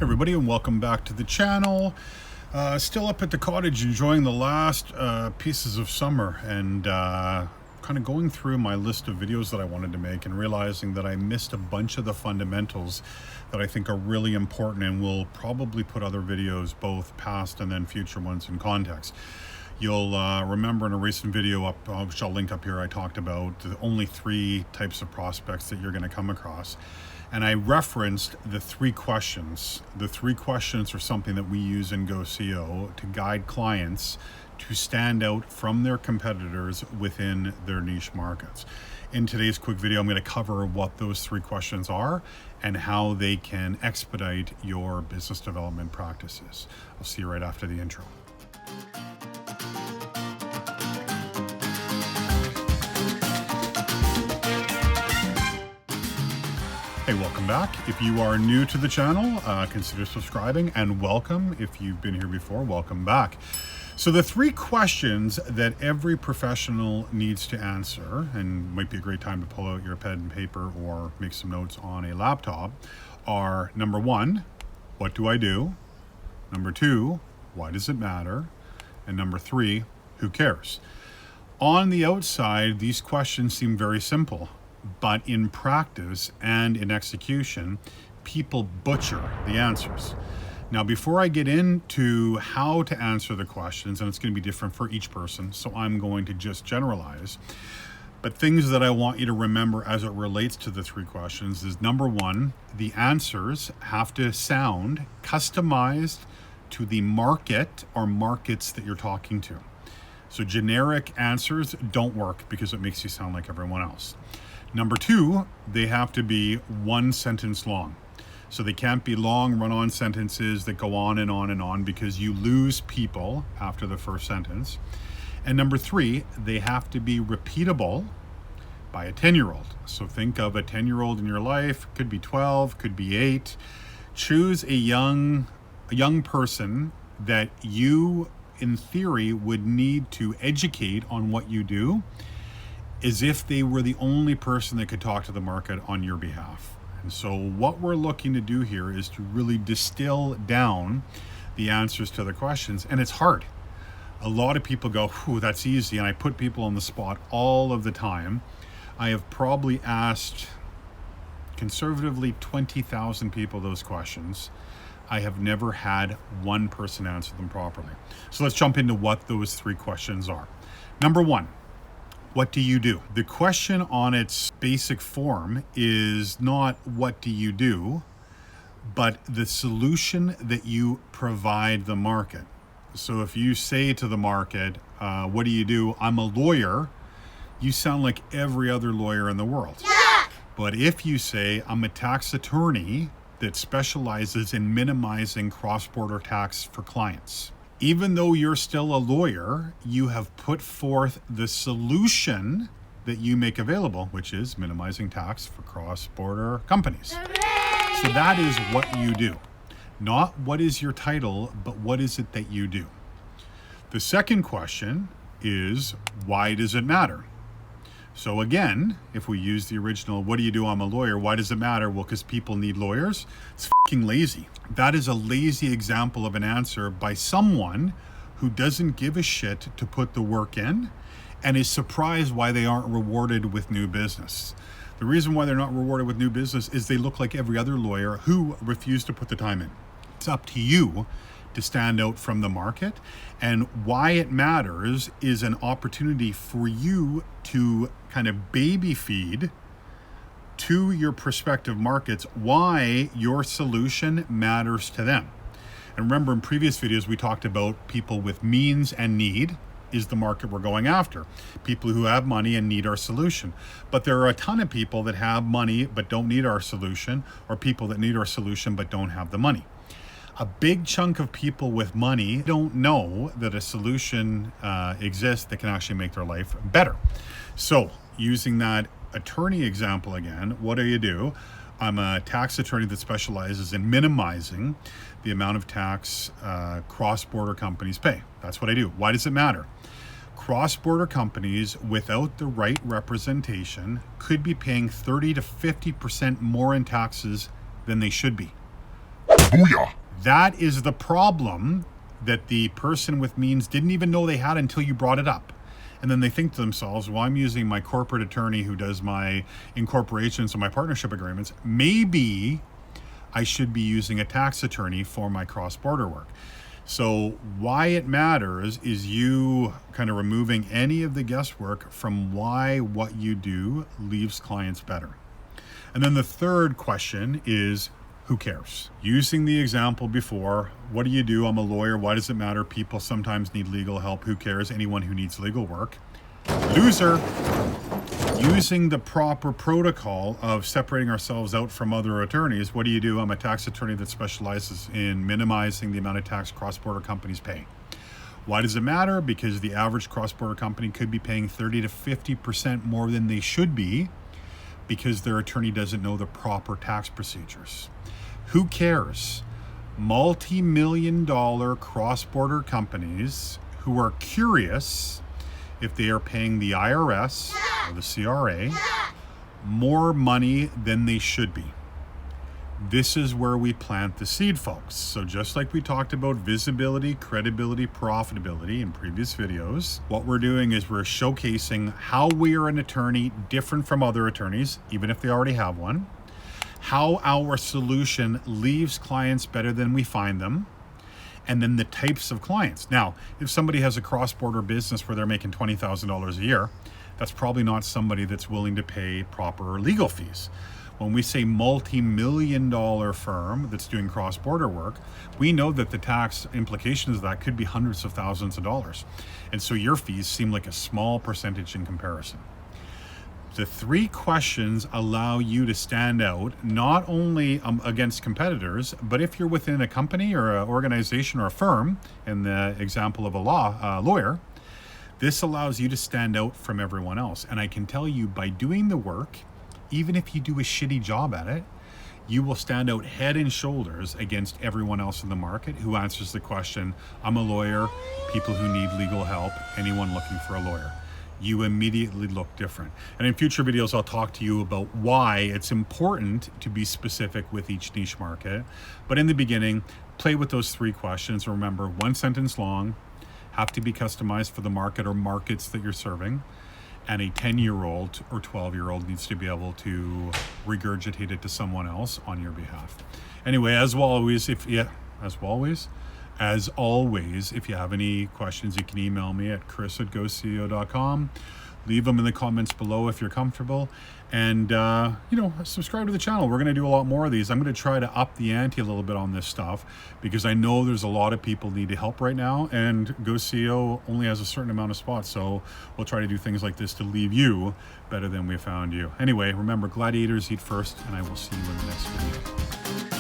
Everybody, and welcome back to the channel. Still up at the cottage enjoying the last pieces of summer and kind of going through my list of videos that I wanted to make and realizing that I missed a bunch of the fundamentals that I think are really important and will probably put other videos, both past and then future ones, in context. You'll remember in a recent video which I'll link up here, I talked about the only 3 types of prospects that you're going to come across. And I referenced the 3 questions. The 3 questions are something that we use in GoCO to guide clients to stand out from their competitors within their niche markets. In today's quick video, I'm going to cover what those 3 questions are and how they can expedite your business development practices. I'll see you right after the intro. Hey, welcome back. If you are new to the channel, consider subscribing, and welcome. If you've been here before, welcome back. So the 3 questions that every professional needs to answer, and might be a great time to pull out your pen and paper or make some notes on a laptop, are number 1, what do I do? Number 2, why does it matter? And number 3, who cares? On the outside, these questions seem very simple. But in practice and in execution, people butcher the answers. Now, before I get into how to answer the questions, and it's going to be different for each person, so I'm going to just generalize, but things that I want you to remember as it relates to the 3 questions is, number 1, the answers have to sound customized to the market or markets that you're talking to. So generic answers don't work because it makes you sound like everyone else. Number 2, they have to be 1 sentence long. So they can't be long run-on sentences that go on and on and on because you lose people after the first sentence. And number 3, they have to be repeatable by a 10-year-old. So think of a 10-year-old in your life, could be 12, could be 8. Choose a young person that you, in theory, would need to educate on what you do, as if they were the only person that could talk to the market on your behalf. And so what we're looking to do here is to really distill down the answers to the questions. And it's hard. A lot of people go, "Whew, that's easy." And I put people on the spot all of the time. I have probably asked conservatively 20,000 people those questions. I have never had 1 person answer them properly. So let's jump into what those 3 questions are. Number 1. What do you do? The question on its basic form is not what do you do, but the solution that you provide the market. So if you say to the market, what do you do? I'm a lawyer. You sound like every other lawyer in the world. Yeah. But if you say, I'm a tax attorney that specializes in minimizing cross-border tax for clients, even though you're still a lawyer, you have put forth the solution that you make available, which is minimizing tax for cross-border companies. Hooray! So that is what you do. Not what is your title, but what is it that you do? The second question is, why does it matter? So again, if we use the original, what do you do? I'm a lawyer. Why does it matter? Well, because people need lawyers. It's fucking lazy. That is a lazy example of an answer by someone who doesn't give a shit to put the work in and is surprised why they aren't rewarded with new business. The reason why they're not rewarded with new business is they look like every other lawyer who refused to put the time in. It's up to you to stand out from the market, and why it matters is an opportunity for you to kind of baby feed to your prospective markets why your solution matters to them. And remember, in previous videos we talked about people with means and need is the market we're going after. People who have money and need our solution. But there are a ton of people that have money but don't need our solution, or people that need our solution but don't have the money. A big chunk of people with money don't know that a solution exists that can actually make their life better. So using that attorney example again, what do? I'm a tax attorney that specializes in minimizing the amount of tax cross-border companies pay. That's what I do. Why does it matter? Cross-border companies without the right representation could be paying 30 to 50% more in taxes than they should be. Booyah! That is the problem that the person with means didn't even know they had until you brought it up. And then they think to themselves, well, I'm using my corporate attorney who does my incorporations and my partnership agreements. Maybe I should be using a tax attorney for my cross-border work. So why it matters is you kind of removing any of the guesswork from why what you do leaves clients better. And then the third question is, who cares? Using the example before, what do you do? I'm a lawyer. Why does it matter? People sometimes need legal help. Who cares? Anyone who needs legal work. Loser. Using the proper protocol of separating ourselves out from other attorneys, what do you do? I'm a tax attorney that specializes in minimizing the amount of tax cross-border companies pay. Why does it matter? Because the average cross-border company could be paying 30 to 50% more than they should be because their attorney doesn't know the proper tax procedures. Who cares? Multi-million-dollar cross-border companies who are curious if they are paying the IRS or the CRA more money than they should be. This is where we plant the seed, folks. So just like we talked about visibility, credibility, profitability in previous videos, what we're doing is we're showcasing how we are an attorney different from other attorneys, even if they already have one, how our solution leaves clients better than we find them, and then the types of clients. Now, if somebody has a cross-border business where they're making $20,000 a year, that's probably not somebody that's willing to pay proper legal fees. When we say multi-million-dollar firm that's doing cross-border work, we know that the tax implications of that could be hundreds of thousands of dollars. And so your fees seem like a small percentage in comparison. The three questions allow you to stand out not only against competitors, but if you're within a company or an organization or a firm, in the example of a lawyer, this allows you to stand out from everyone else. And I can tell you, by doing the work, even if you do a shitty job at it, you will stand out head and shoulders against everyone else in the market who answers the question, I'm a lawyer, people who need legal help, anyone looking for a lawyer. You immediately look different. And in future videos, I'll talk to you about why it's important to be specific with each niche market. But in the beginning, play with those three questions. Remember, one sentence long, have to be customized for the market or markets that you're serving. And a 10-year-old or 12-year-old needs to be able to regurgitate it to someone else on your behalf. Anyway, as always, if you have any questions, you can email me at chris@ghostceo.com. Leave them in the comments below if you're comfortable. And, subscribe to the channel. We're going to do a lot more of these. I'm going to try to up the ante a little bit on this stuff because I know there's a lot of people need help right now. And Ghost CEO only has a certain amount of spots. So we'll try to do things like this to leave you better than we found you. Anyway, remember, gladiators eat first, and I will see you in the next video.